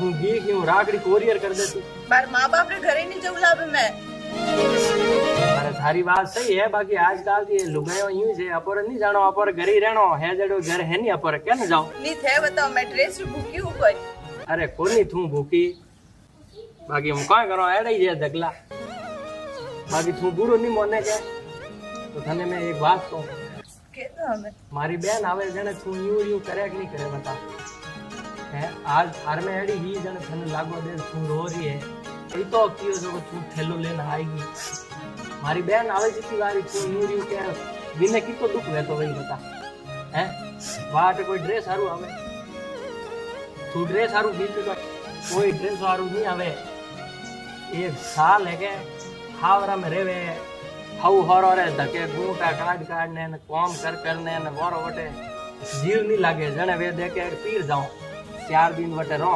હું गी कि हूँ राखड़ी कोरियर कर देती। मार माँ बाप रे घरे नहीं जऊ लावे मैं। अरे थारी बात सही है, बाकी आजकल ये लुगायो यूं है, अपर नहीं जानो, अपर घर ही रहनो है, जड़ो घर है नहीं अपर क्या न जाओ। नहीं थे बताओ मैं ड्रेस भूखी हूँ कोई। अरे कोनी थू भूखी, बाकी हम क्या करो एड़ा ही है दगला, बाकी थू बूढ़ो नहीं मोने के। तो थाने मैं एक बात कहूं, कहता हमें मारी बहन आवे जने तू यूं करे कि नहीं करे बता है। आज थार में एड़ी ही जने थाने लागो दे तू रो रही है, ई तो कियो जो तू थैलो लेने आएगी। मारी बहन आवे जितनी बारी तू यूं के बिने की तो दुख वे तो वही बता है। वाट कोई ड्रेस हारू आवे, तू ड्रेस हारू बीच का कोई ड्रेस हारू नहीं आवे। एक साल है के हावरा में रेवे हाउ हरो रे धके गुंटा काट ने काम करने ने वारो वटे जीव नहीं लागे जने वे देखे पीर जाऊं 4 दिन वटे रो।